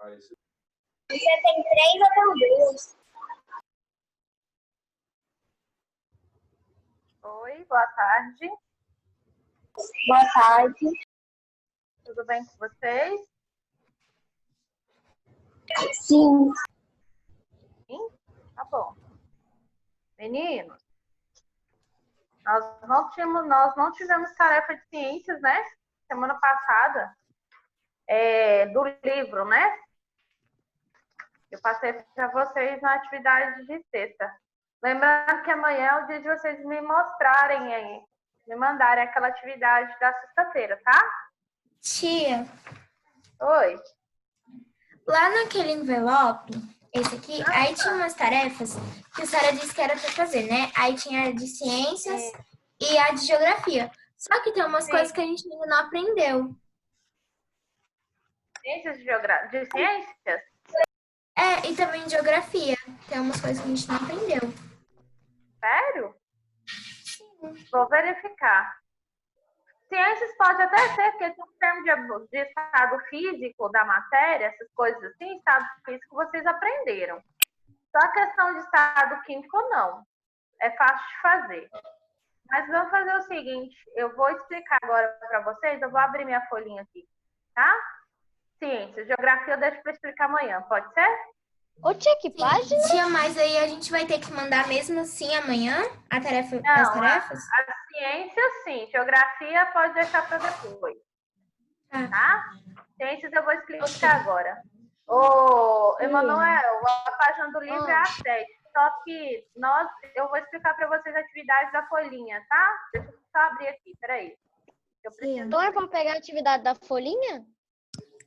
Você tem 3 ou tem 2? Oi, boa tarde. Boa tarde. Tudo bem com vocês? Sim. Sim? Tá bom. Meninos, nós não tivemos tarefa de ciências, né? Semana passada, do livro, né? Eu passei para vocês na atividade de sexta. Lembrando que amanhã é o dia de vocês me mostrarem aí, me mandarem aquela atividade da sexta-feira, tá? Tia, Oi. lá naquele envelope, esse aqui, aí tinha umas tarefas que a senhora disse que era para fazer, né? Aí tinha a de ciências e a de geografia. Só que tem umas coisas que a gente ainda não aprendeu. Ciências de ciências? E também geografia. Tem umas coisas que a gente não aprendeu. Sério? Sim. Vou verificar. Ciências pode até ser, porque tem um termo de estado físico da matéria, essas coisas assim, estado físico vocês aprenderam. Só a questão de estado químico, não. É fácil de fazer. Mas vamos fazer o seguinte, eu vou explicar agora para vocês, eu vou abrir minha folhinha aqui, tá? Ciências, geografia eu deixo para explicar amanhã, pode ser? Ô, tia, que página? Tia, mas aí a gente vai ter que mandar mesmo assim amanhã as tarefas? A ciência, sim. Geografia pode deixar para depois. Tá? Ciências eu vou explicar agora. Ô, Emanuel, a página do livro é a 7. Só que eu vou explicar para vocês a atividade da folhinha, tá? Deixa eu só abrir aqui, peraí. Então é para pegar a atividade da folhinha?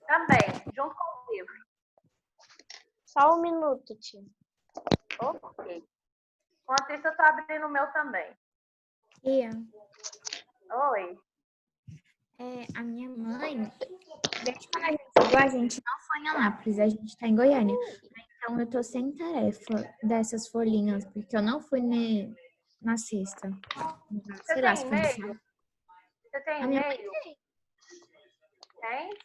Também, junto com o livro. Só um minuto, tia. Ok. Enquanto isso, eu tô abrindo o meu também. Tia. Oi. A minha mãe, desde quando a gente chegou, a gente não foi em Anápolis, a gente tá em Goiânia. Então eu tô sem tarefa dessas folhinhas, porque eu não fui na sexta. Você tem e-mail? Você tem e-mail? Tem?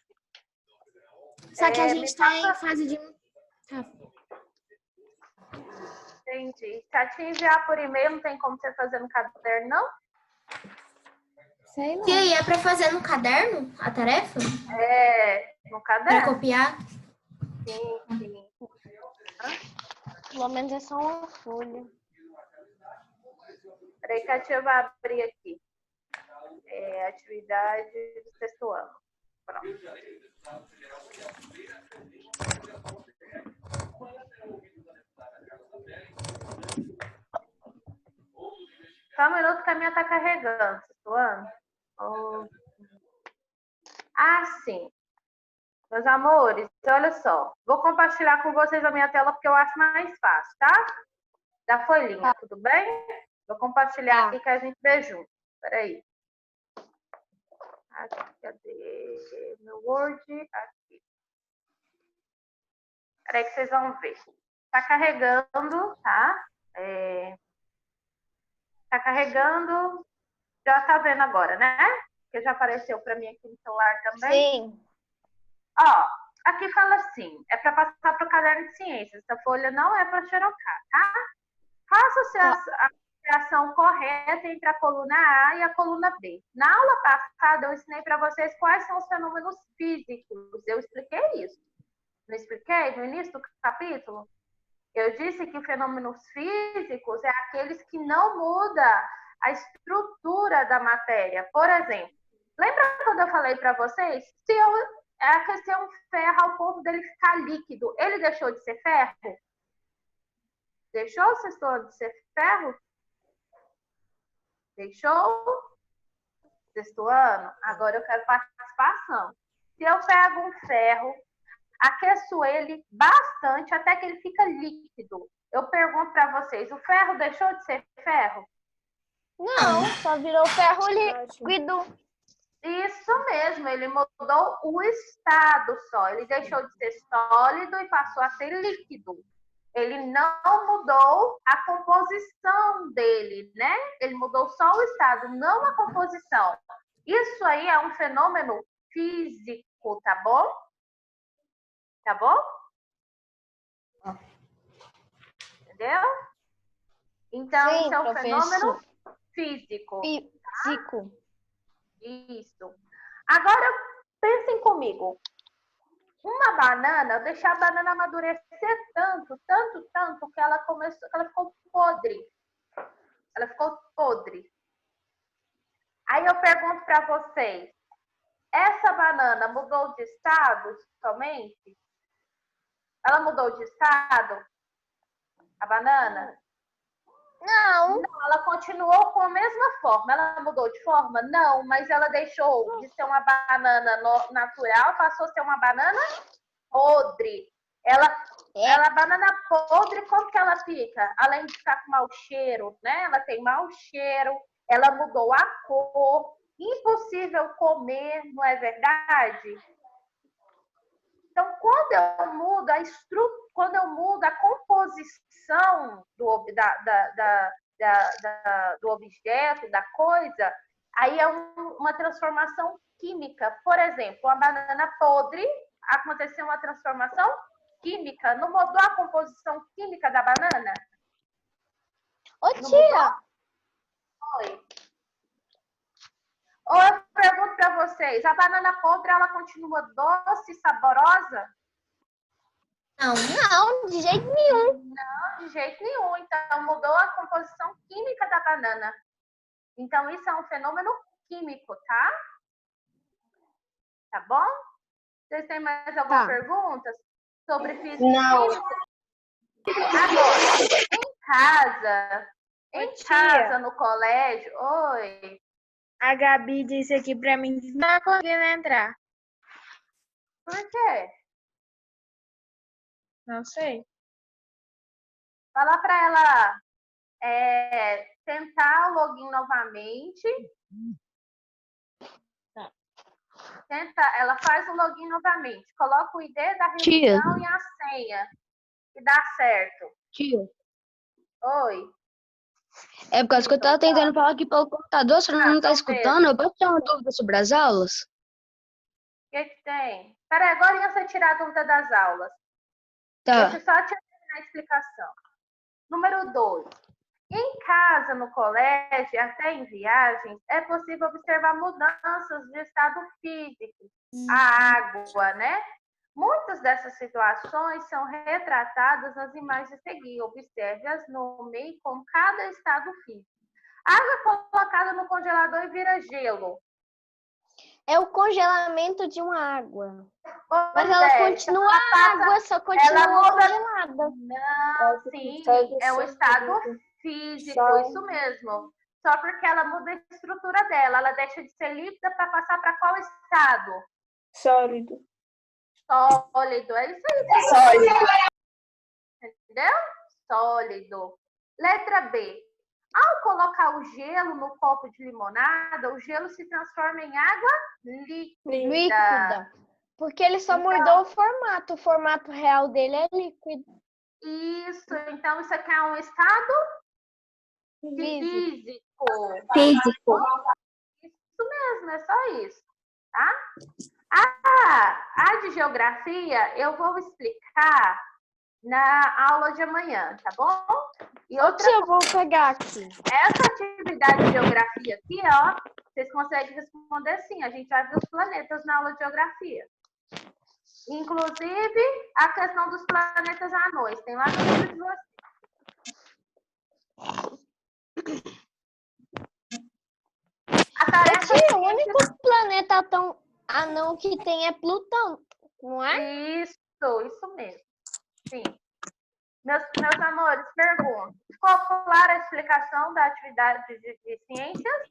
Só que a gente tá em fase de... Tá. Entendi. Se a te enviar por e-mail, não tem como você fazer no caderno, não? Sei lá. E é pra fazer no caderno a tarefa? No caderno. Pra copiar? Sim. Pelo menos é só uma folha. Peraí que a tia vai abrir aqui. Atividade do sexto ano. Pronto. Só um minuto que a minha tá carregando, sexto ano. Sim. Meus amores, olha só. Vou compartilhar com vocês a minha tela porque eu acho mais fácil, tá? Da folhinha, tudo bem? Vou compartilhar aqui que a gente vê junto. Peraí. Aqui, cadê meu Word? Aqui. Peraí que vocês vão ver. Tá carregando, tá? Tá carregando. Já tá vendo agora, né? Que já apareceu para mim aqui no celular também. Sim. Ó, aqui fala assim, é para passar para o caderno de ciências. Essa folha não é para xerocar, tá? Faça a associação correta entre a coluna A e a coluna B. Na aula passada, eu ensinei para vocês quais são os fenômenos físicos. Eu expliquei isso. Não expliquei no início do capítulo? Eu disse que fenômenos físicos é aqueles que não mudam a estrutura da matéria. Por exemplo, lembra quando eu falei para vocês? Se eu aquecer um ferro ao ponto dele ficar líquido, ele deixou de ser ferro? Deixou, sexto de ser ferro? Deixou? Sexto ano? Agora eu quero participação. Se eu pego um ferro, aqueço ele bastante até que ele fica líquido. Eu pergunto para vocês, o ferro deixou de ser ferro? Não, só virou ferro líquido. Isso mesmo, ele mudou o estado só. Ele deixou de ser sólido e passou a ser líquido. Ele não mudou a composição dele, né? Ele mudou só o estado, não a composição. Isso aí é um fenômeno físico, tá bom? Tá bom? Entendeu? Então, Sim, isso é um professor. fenômeno físico. Físico. Isso. Agora, pensem comigo. Uma banana, eu deixei a banana amadurecer tanto, que ela ficou podre. Ela ficou podre. Aí eu pergunto para vocês, essa banana mudou de estado somente? Ela mudou de estado? A banana? Não. Não, ela continuou com a mesma forma. Ela mudou de forma? Não, mas ela deixou de ser uma banana natural, passou a ser uma banana podre. A banana podre, como que ela fica? Além de ficar com mau cheiro, né? Ela tem mau cheiro, ela mudou a cor, impossível comer, não é verdade? Então, quando eu mudo quando eu mudo a composição do objeto, da coisa, aí é uma transformação química. Por exemplo, a banana podre, aconteceu uma transformação química. Não mudou a composição química da banana? Ô, tia! Oi. Ou eu pergunto para vocês, a banana podre, ela continua doce e saborosa? Não, de jeito nenhum. Não, de jeito nenhum. Então, mudou a composição química da banana. Então, isso é um fenômeno químico, tá? Tá bom? Vocês têm mais alguma pergunta sobre física e química? Agora, em casa, no colégio... Oi. A Gabi disse aqui pra mim que não tá conseguindo entrar. Por quê? Não sei. Fala para ela tentar o login novamente. Ela faz o login novamente. Coloca o ID da reunião e a senha. E dá certo. Tia, Oi. é por causa que eu tava tentando falar aqui pelo computador, a senhora não tá escutando? Eu posso tirar uma dúvida sobre as aulas? O que tem? Peraí, agora você tirar a dúvida das aulas. Tá. Deixa eu só terminar a explicação. Número 2. Em casa, no colégio e até em viagens, é possível observar mudanças de estado físico. A água, né? Muitas dessas situações são retratadas nas imagens a seguir. Observe-as, nomeie com cada estado físico. Água colocada no congelador e vira gelo. É o congelamento de uma água. Pois Mas ela continua água, só continua congelada. Não, sim, é o estado físico, isso mesmo. Só porque ela muda a estrutura dela. Ela deixa de ser líquida para passar para qual estado? Sólido. Sólido, é isso aí. Sólido. Entendeu? Sólido. Letra B. Ao colocar o gelo no copo de limonada, o gelo se transforma em água líquida. Porque ele só mudou o formato. O formato real dele é líquido. Isso. Então, isso aqui é um estado físico. Isso mesmo, é só isso. Tá? A de geografia eu vou explicar na aula de amanhã, tá bom? E outra eu vou pegar aqui. Essa atividade de geografia aqui, ó, vocês conseguem responder sim. A gente vai ver os planetas na aula de geografia. Inclusive, a questão dos planetas anões. Tem lá no livro de vocês. A tarefa o único planeta anão que tem é Plutão, não é? Isso mesmo. Sim. Meus amores, pergunto. Ficou clara a explicação da atividade de ciências?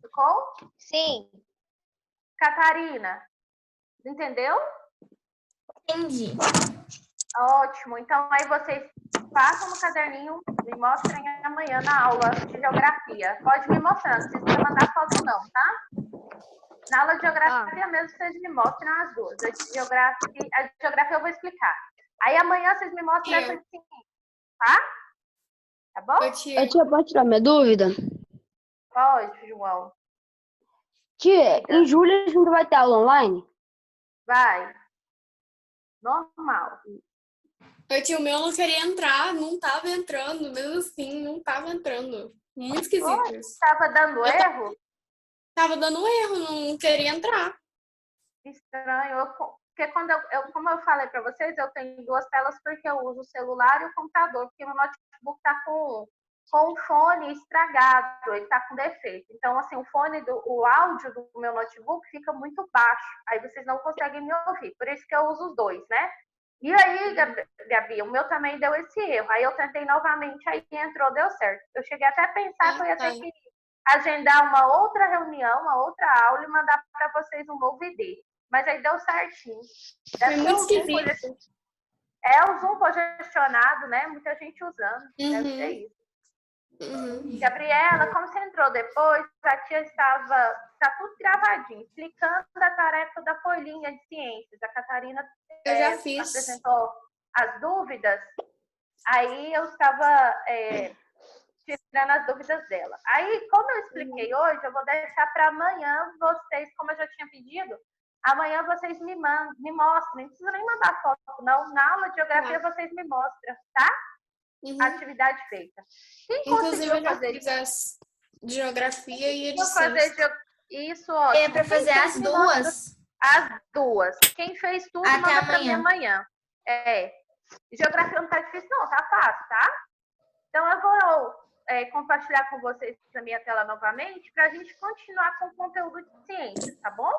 Ficou? Sim. Catarina, entendeu? Entendi. Ótimo. Então, aí vocês passam no caderninho, me mostrem amanhã na aula de geografia. Pode me mostrar, não precisa mandar foto não, tá? Na aula de geografia mesmo, vocês me mostram as duas. A de geografia eu vou explicar. Aí amanhã vocês me mostram essa de ciência, tá? Tá bom? Tia, pode tirar minha dúvida? Pode, João. Tia, em julho a gente vai ter aula online? Vai. Normal. O tio meu não queria entrar, não tava entrando, mesmo assim, não tava entrando. Muito esquisito isso. Estava dando erro? Tava dando erro, não queria entrar. Estranho. Porque quando como eu falei para vocês, eu tenho duas telas porque eu uso o celular e o computador, porque meu notebook está com o fone estragado, ele está com defeito. Então, assim, o áudio do meu notebook fica muito baixo. Aí vocês não conseguem me ouvir. Por isso que eu uso os dois, né? E aí, Gabi, o meu também deu esse erro. Aí eu tentei novamente, aí entrou, deu certo. Eu cheguei até a pensar que eu ia ter que agendar uma outra reunião, uma outra aula e mandar para vocês um novo ID. Mas aí deu certinho. Foi muito esquisito. O Zoom congestionado, né? Muita gente usando. Deve ser isso. Gabriela, como você entrou depois, a tia está tudo gravadinho, explicando a tarefa da folhinha de ciências. A Catarina apresentou as dúvidas, aí eu estava tirando as dúvidas dela. Aí, como eu expliquei hoje, eu vou deixar para amanhã vocês, como eu já tinha pedido, amanhã vocês me mostrem, não precisa nem mandar foto, não. Na aula de geografia vocês me mostram, tá? A atividade feita. Inclusive, eu já fiz as de geografia e edição. Isso, ótimo. É para fazer as duas. As duas. Quem fez tudo, até manda para mim amanhã. Geografia não tá difícil, não, tá fácil, tá? Então, eu vou compartilhar com vocês a minha tela novamente para a gente continuar com o conteúdo de ciência, tá bom?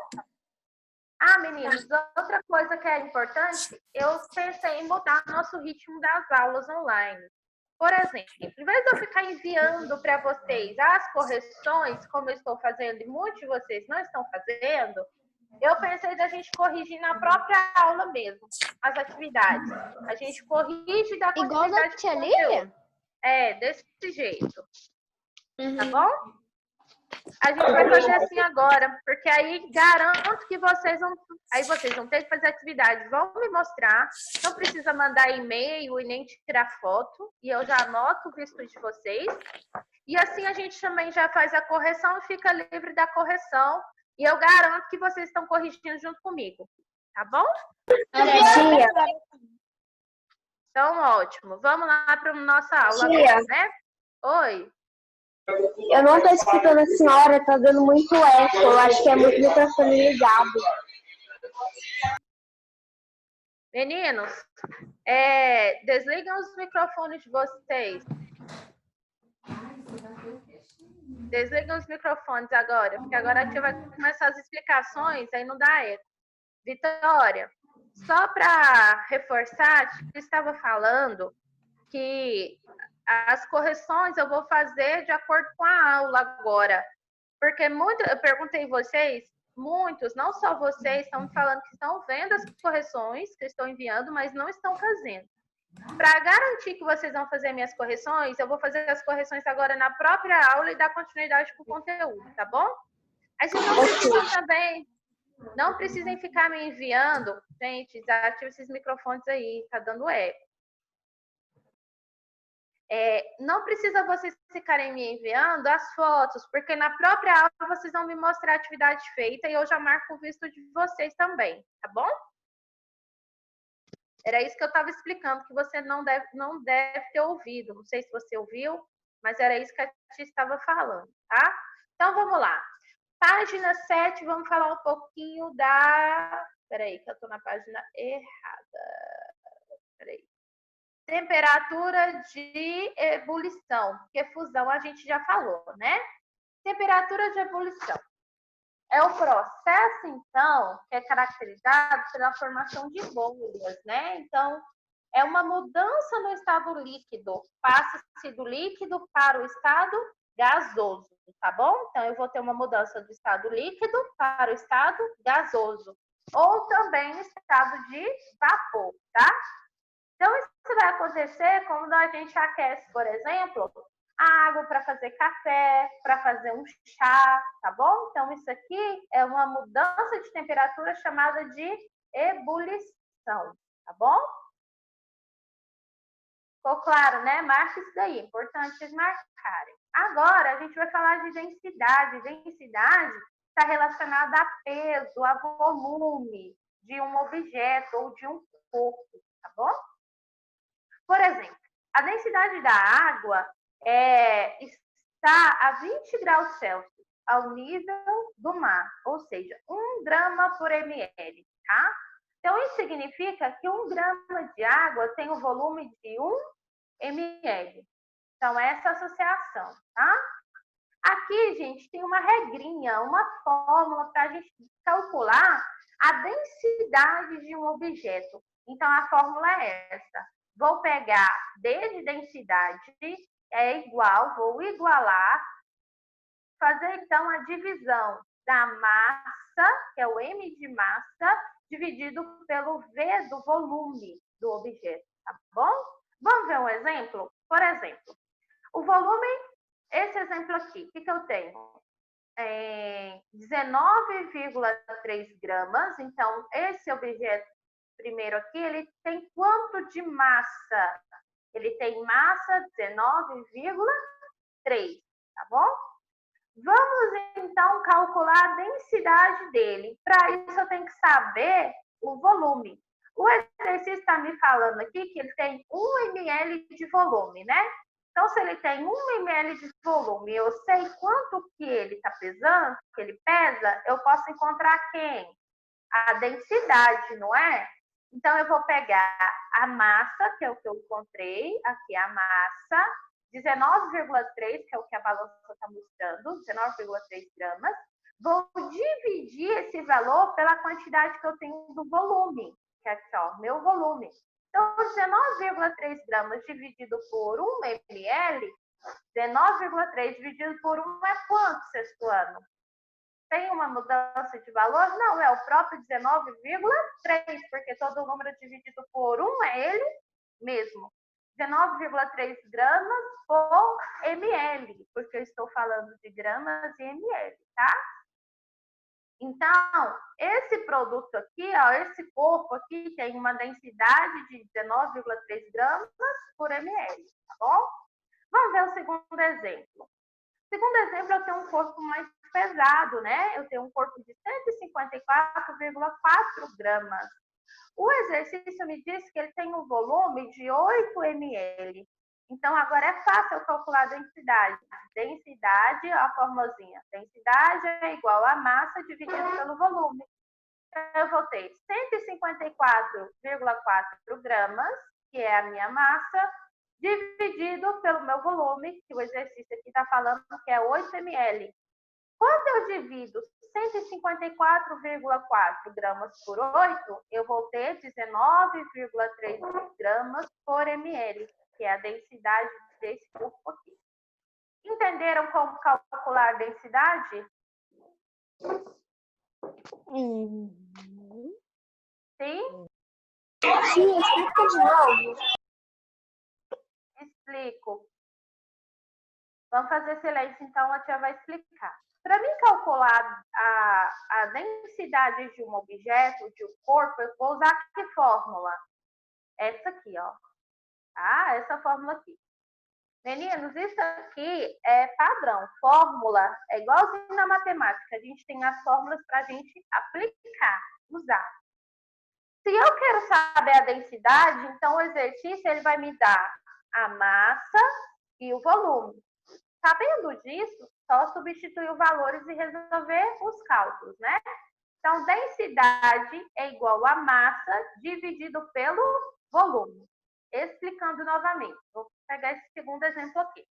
Meninos, outra coisa que é importante, eu pensei em mudar nosso ritmo das aulas online. Por exemplo, em vez de eu ficar enviando para vocês as correções, como eu estou fazendo e muitos de vocês não estão fazendo, eu pensei da gente corrigir na própria aula mesmo, as atividades. A gente corrige e dá continuidade Igual da tia Lívia? Desse jeito. Tá bom? A gente vai fazer assim agora, porque aí garanto que vocês vão ter que fazer atividade, vão me mostrar, não precisa mandar e-mail e nem tirar foto, e eu já anoto o visto de vocês, e assim a gente também já faz a correção e fica livre da correção, e eu garanto que vocês estão corrigindo junto comigo, tá bom? Então, ótimo. Vamos lá para a nossa aula agora, né? Oi. Eu não estou escutando a senhora, está dando muito eco. Eu acho que é muito microfone ligado. Meninos, desliguem os microfones de vocês. Desliguem os microfones agora, porque agora a tia vai começar as explicações, aí não dá eco. Vitória, só para reforçar, a tia estava falando que as correções eu vou fazer de acordo com a aula agora. Porque eu perguntei a vocês, muitos, não só vocês, estão me falando que estão vendo as correções que eu estou enviando, mas não estão fazendo. Para garantir que vocês vão fazer minhas correções, eu vou fazer as correções agora na própria aula e dar continuidade para o conteúdo, tá bom? Aí vocês não precisam também, não precisem ficar me enviando. Gente, desativa esses microfones aí, tá dando eco. Não precisa vocês ficarem me enviando as fotos, porque na própria aula vocês vão me mostrar a atividade feita e eu já marco o visto de vocês também, tá bom? Era isso que eu estava explicando, que você não deve ter ouvido. Não sei se você ouviu, mas era isso que a tia estava falando, tá? Então, vamos lá. Página 7, vamos falar um pouquinho da... Peraí, que eu estou na página errada. Peraí. Temperatura de ebulição, porque fusão a gente já falou, né? Temperatura de ebulição. É o processo, então, que é caracterizado pela formação de bolhas, né? Então, é uma mudança no estado líquido. Passa-se do líquido para o estado gasoso, tá bom? Então, eu vou ter uma mudança do estado líquido para o estado gasoso. Ou também no estado de vapor, tá? Então, isso vai acontecer quando a gente aquece, por exemplo, a água para fazer café, para fazer um chá, tá bom? Então, isso aqui é uma mudança de temperatura chamada de ebulição, tá bom? Ficou claro, né? Marca isso daí, é importante vocês marcarem. Agora, a gente vai falar de densidade. Densidade está relacionada a peso, a volume de um objeto ou de um corpo, tá bom? Por exemplo, a densidade da água está a 20 graus Celsius ao nível do mar, ou seja, 1 grama por ml, tá? Então, isso significa que 1 grama de água tem o volume de 1 ml. Então, essa associação, tá? Aqui, gente, tem uma regrinha, uma fórmula para a gente calcular a densidade de um objeto. Então, a fórmula é essa. Vou pegar D de densidade é igual, vou igualar, fazer então a divisão da massa, que é o M de massa, dividido pelo V do volume do objeto, tá bom? Vamos ver um exemplo? Por exemplo, o volume, esse exemplo aqui, o que eu tenho? 19,3 gramas, então esse objeto primeiro aqui, ele tem quanto de massa? Ele tem massa 19,3, tá bom? Vamos então calcular a densidade dele. Para isso eu tenho que saber o volume. O exercício está me falando aqui que ele tem 1 ml de volume, né? Então, se ele tem 1 ml de volume, eu sei quanto que ele está pesando, que ele pesa, eu posso encontrar quem? A densidade, não é? Então, eu vou pegar a massa, que é o que eu encontrei, aqui a massa, 19,3, que é o que a balança está mostrando, 19,3 gramas. Vou dividir esse valor pela quantidade que eu tenho do volume, que é aqui, ó, meu volume. Então, 19,3 gramas dividido por 1 ml, 19,3 dividido por 1 é quanto, sexto ano? Tem uma mudança de valor? Não, é o próprio 19,3, porque todo número dividido por 1 é ele mesmo. 19,3 gramas por ml, porque eu estou falando de gramas e ml, tá? Então, esse produto aqui, ó, esse corpo aqui tem uma densidade de 19,3 gramas por ml, tá bom? Vamos ver o segundo exemplo. Segundo exemplo, eu tenho um corpo mais pesado, né? Eu tenho um corpo de 154,4 gramas. O exercício me diz que ele tem um volume de 8 ml. Então, agora é fácil eu calcular a densidade. Densidade, a formulazinha. Densidade é igual a massa dividido pelo volume. Então, eu vou ter 154,4 gramas, que é a minha massa, dividido pelo meu volume, que o exercício aqui está falando que é 8 ml. Quando eu divido 154,4 gramas por 8, eu vou ter 19,3 gramas por ml, que é a densidade desse corpo aqui. Entenderam como calcular a densidade? Sim? Sim, explica de novo. Explico. Vamos fazer silêncio, então a tia vai explicar. Para mim calcular a densidade de um objeto, de um corpo, eu vou usar que fórmula? Essa aqui, ó. Tá? Essa fórmula aqui. Meninos, isso aqui é padrão. Fórmula é igualzinho na matemática. A gente tem as fórmulas para a gente aplicar, usar. Se eu quero saber a densidade, então o exercício ele vai me dar a massa e o volume. Sabendo disso, só substituir os valores e resolver os cálculos, né? Então, densidade é igual a massa dividido pelo volume. Explicando novamente, vou pegar esse segundo exemplo aqui.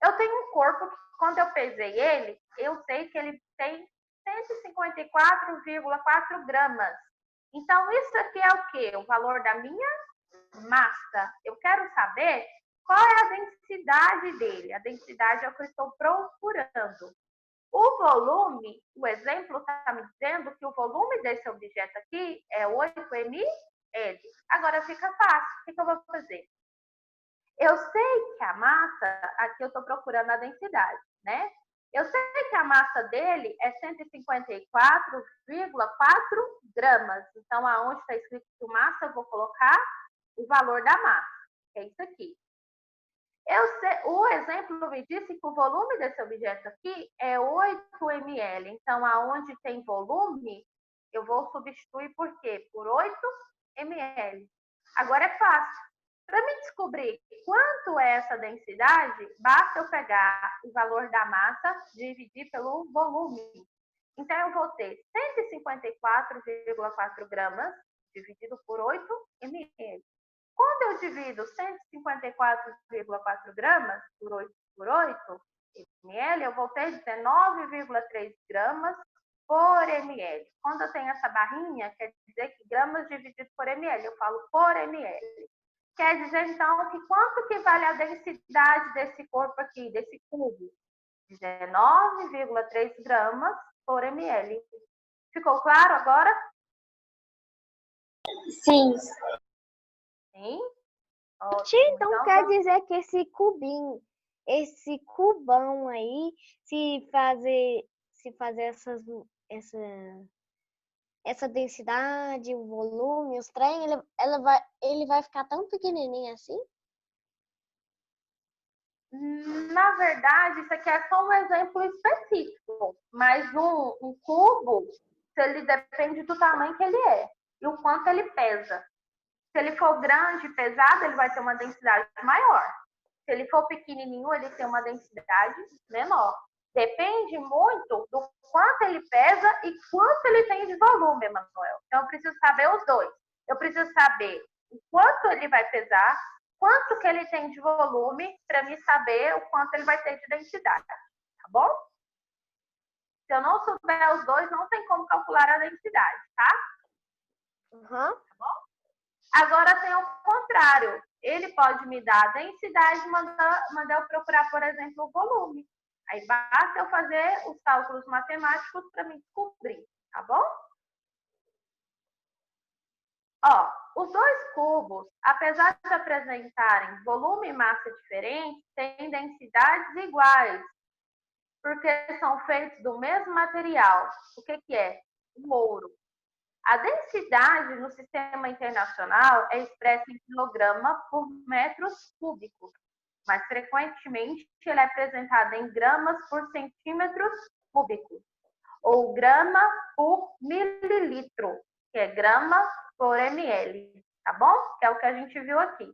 Eu tenho um corpo que, quando eu pesei ele, eu sei que ele tem 154,4 gramas. Então, isso aqui é o quê? O valor da minha massa. Eu quero saber qual é a densidade dele. A densidade é o que eu estou procurando. O volume, o exemplo está me dizendo que o volume desse objeto aqui é 8 ml. Agora fica fácil. O que eu vou fazer? Eu sei que a massa, aqui eu estou procurando a densidade, né? Eu sei que a massa dele é 154,4 gramas. Então, aonde está escrito massa, eu vou colocar o valor da massa, que é isso aqui. O exemplo me disse que o volume desse objeto aqui é 8 ml. Então, aonde tem volume, Eu vou substituir por quê? Por 8 ml. Agora é fácil. Para me descobrir quanto é essa densidade, basta eu pegar o valor da massa, dividir pelo volume. Então, eu vou ter 154,4 gramas dividido por 8 ml. Quando eu divido 154,4 gramas por 8 ml, eu vou ter 19,3 gramas por ml. Quando eu tenho essa barrinha, quer dizer que gramas dividido por ml, eu falo por ml. Quer dizer, então, que quanto que vale a densidade desse corpo aqui, desse cubo? 19,3 gramas por ml. Ficou claro agora? Sim. Sim? Tia, então quer dizer que esse cubão aí, se fazer essa densidade, o volume, os trem, ele vai ficar tão pequenininho assim? Na verdade, isso aqui é só um exemplo específico, mas um cubo, ele depende do tamanho que ele é e o quanto ele pesa. Se ele for grande e pesado, ele vai ter uma densidade maior. Se ele for pequenininho, ele tem uma densidade menor. Depende muito do quanto ele pesa e quanto ele tem de volume, Emanuel. Então, eu preciso saber os dois. Eu preciso saber o quanto ele vai pesar, quanto que ele tem de volume, para me saber o quanto ele vai ter de densidade. Tá bom? Se eu não souber os dois, não tem como calcular a densidade, tá? Tá bom? Agora tem o contrário. Ele pode me dar a densidade e mandar eu procurar, por exemplo, o volume. Aí basta eu fazer os cálculos matemáticos para me descobrir, tá bom? Ó, os dois cubos, apesar de apresentarem volume e massa diferentes, têm densidades iguais, porque são feitos do mesmo material. O que é? O ouro. A densidade no sistema internacional é expressa em quilograma por metros cúbicos, mas frequentemente ela é apresentada em gramas por centímetros cúbicos, ou grama por mililitro, que é grama por ml, tá bom? Que é o que a gente viu aqui.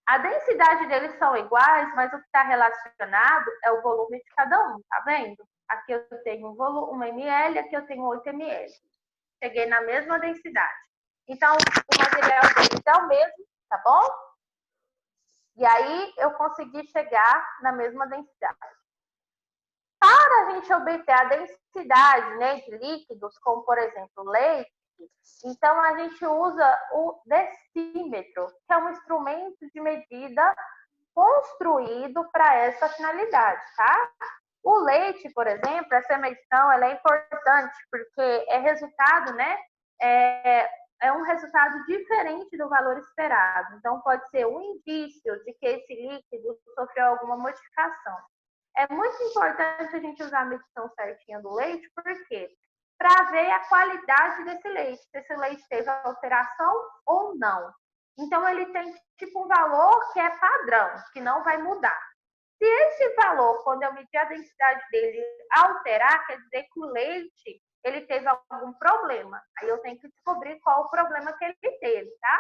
A densidade deles são iguais, mas o que está relacionado é o volume de cada um, tá vendo? Aqui eu tenho um ml, aqui eu tenho 8 ml. Cheguei na mesma densidade. Então, o material deles é o mesmo, tá bom? E aí, eu consegui chegar na mesma densidade. Para a gente obter a densidade, né, de líquidos, como, por exemplo, leite, então a gente usa o decímetro, que é um instrumento de medida construído para essa finalidade, tá? O leite, por exemplo, essa medição ela é importante porque é resultado, né? É um resultado diferente do valor esperado. Então, pode ser um indício de que esse líquido sofreu alguma modificação. É muito importante a gente usar a medição certinha do leite, por quê? Para ver a qualidade desse leite, se esse leite teve alteração ou não. Então, ele tem tipo um valor que é padrão, que não vai mudar. Se esse valor, quando eu medir a densidade dele, alterar, quer dizer que o leite ele teve algum problema. Aí eu tenho que descobrir qual o problema que ele teve, tá?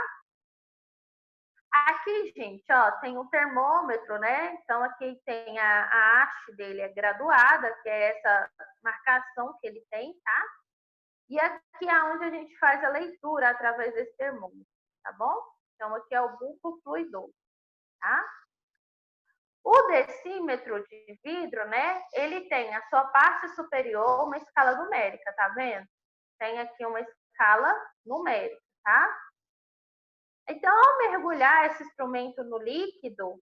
Aqui, gente, ó, tem um termômetro, né? Então, aqui tem a haste dele é graduada, que é essa marcação que ele tem, tá? E aqui é onde a gente faz a leitura através desse termômetro, tá bom? Então, aqui é o bulbo fluidoso, tá? O decímetro de vidro, né? Ele tem a sua parte superior uma escala numérica, tá vendo? Tem aqui uma escala numérica, tá? Então, ao mergulhar esse instrumento no líquido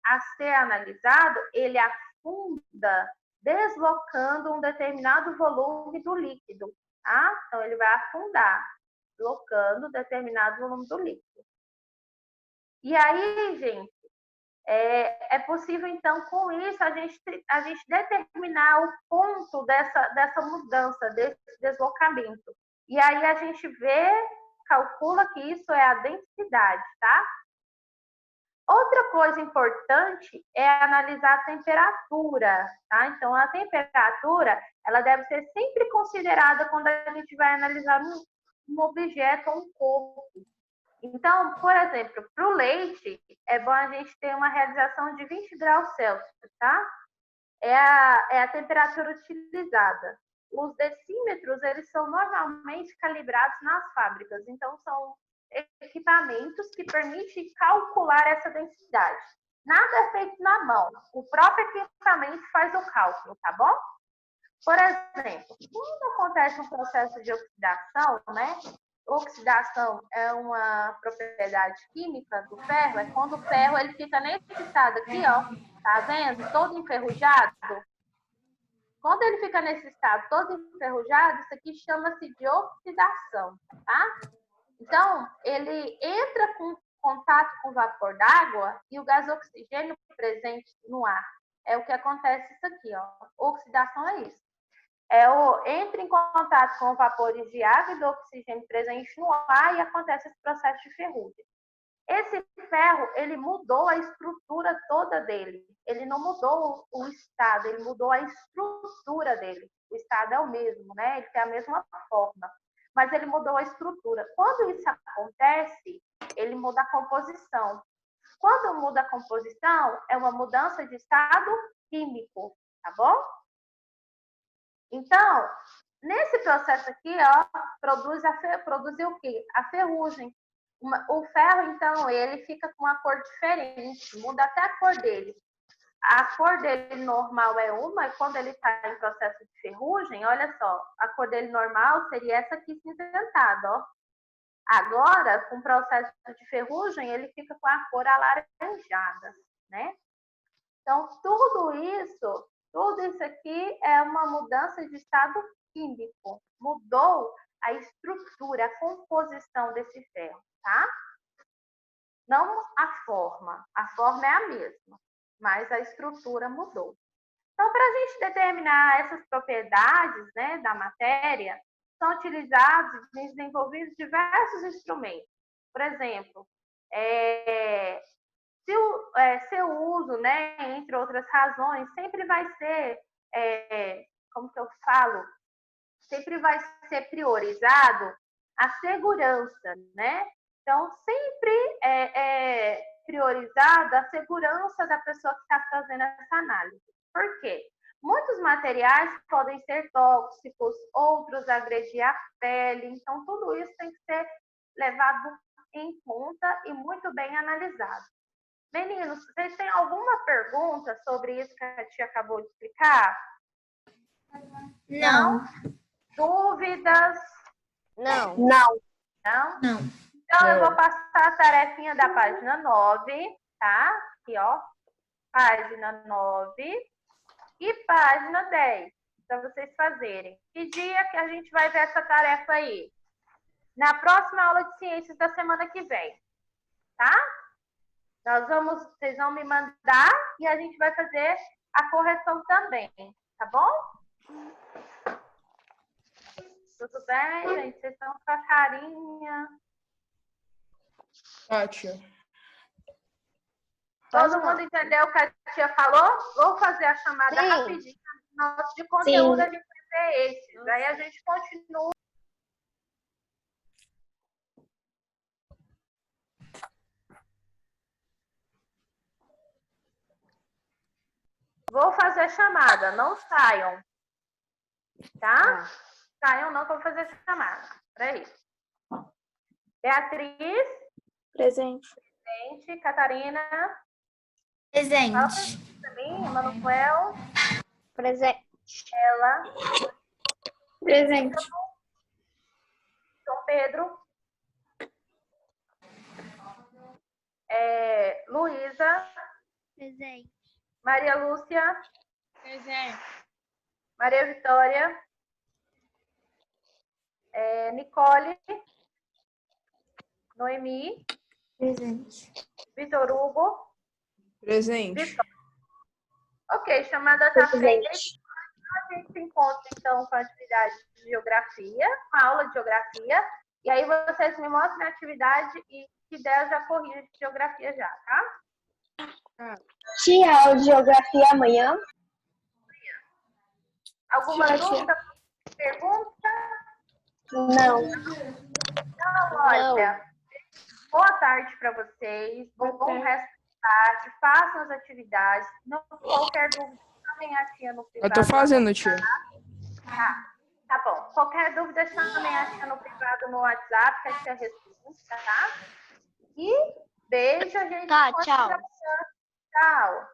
a ser analisado, ele afunda deslocando um determinado volume do líquido, tá? Então, ele vai afundar, deslocando determinado volume do líquido. E aí, gente, é possível, então, com isso, a gente determinar o ponto dessa mudança, desse deslocamento. E aí a gente calcula que isso é a densidade, tá? Outra coisa importante é analisar a temperatura, tá? Então, a temperatura, ela deve ser sempre considerada quando a gente vai analisar um objeto ou um corpo. Então, por exemplo, para o leite, é bom a gente ter uma realização de 20 graus Celsius, tá? É a temperatura utilizada. Os decímetros, eles são normalmente calibrados nas fábricas, então são equipamentos que permitem calcular essa densidade. Nada é feito na mão, o próprio equipamento faz o cálculo, tá bom? Por exemplo, quando acontece um processo de oxidação, né? Oxidação é uma propriedade química do ferro, é quando o ferro ele fica nesse estado aqui, ó, tá vendo? Todo enferrujado. Quando ele fica nesse estado todo enferrujado, isso aqui chama-se de oxidação, tá? Então, ele entra com contato com o vapor d'água e o gás oxigênio presente no ar. É o que acontece isso aqui, ó. Oxidação é isso. Entra em contato com vapores de água e do oxigênio presente no ar e acontece esse processo de ferrugem. Esse ferro, ele mudou a estrutura toda dele. Ele não mudou o estado, ele mudou a estrutura dele. O estado é o mesmo, né? Ele tem a mesma forma, mas ele mudou a estrutura. Quando isso acontece, ele muda a composição. Quando muda a composição, é uma mudança de estado químico, tá bom? Então, nesse processo aqui, ó, produz o quê? A ferrugem. O ferro, então, ele fica com uma cor diferente, muda até a cor dele. A cor dele normal é uma, e quando ele está em processo de ferrugem, olha só, a cor dele normal seria essa aqui cinzentada, ó. Agora, com o processo de ferrugem, ele fica com a cor alaranjada, né? Então, tudo isso aqui é uma mudança de estado químico. Mudou a estrutura, a composição desse ferro, tá? Não a forma. A forma é a mesma, mas a estrutura mudou. Então, para a gente determinar essas propriedades, né, da matéria, são utilizados e desenvolvidos diversos instrumentos. Por exemplo, seu uso, né, entre outras razões, sempre vai ser, como que eu falo, sempre vai ser priorizado a segurança, né? Então, sempre é priorizada a segurança da pessoa que está fazendo essa análise. Por quê? Muitos materiais podem ser tóxicos, outros agredir a pele, então tudo isso tem que ser levado em conta e muito bem analisado. Meninos, vocês têm alguma pergunta sobre isso que a tia acabou de explicar? Não. Dúvidas? Não. Não. Não? Não. Então, eu vou passar a tarefinha da página 9, tá? Aqui, ó. Página 9 e página 10, para vocês fazerem. Que dia que a gente vai ver essa tarefa aí? Na próxima aula de ciências da semana que vem, tá? Vocês vão me mandar e a gente vai fazer a correção também, tá bom? Tudo bem, gente? Vocês estão com a carinha. Tia. Todo mundo entendeu o que a tia falou? Vou fazer a chamada rapidinho. Nosso de conteúdo, a gente vai ver esses. Aí a gente continua. Vou fazer a chamada, não saiam. Tá? Saiam não, que eu vou fazer a chamada. Peraí. Beatriz. Presente. Presente. Catarina. Presente. Também, Emanuel. Presente. Ela. Presente. São Pedro. Luísa. Presente. Maria Lúcia. Presente. Maria Vitória. Nicole. Noemi. Presente. Vitor Hugo. Presente. Vitor. Ok, chamada está feita. A gente se encontra, então, com a atividade de geografia, com a aula de geografia. E aí vocês me mostrem a atividade e, se der, eu já corrijo de geografia já, tá? Tia, aula de geografia amanhã? Alguma dúvida? Pergunta? Não. Então, olha, boa tarde para vocês. Bom resto da tarde. Façam as atividades. Não qualquer dúvida, chamem a tia no Eu privado. tô fazendo, tia. Tá bom. Qualquer dúvida, chamem a tia no privado no WhatsApp, que a tia responde, tá? E beijo, a gente. Tá, tchau. Tchau.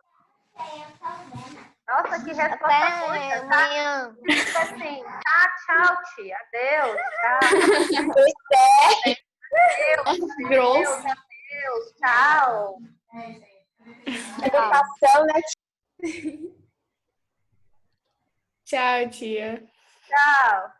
Nossa, que resposta Até curta, tá? amanhã. Tipo assim, tá, tchau, tia. Adeus, tchau. Adeus, Grosso. adeus, tchau. Educação, né? Tchau, tia. Tchau.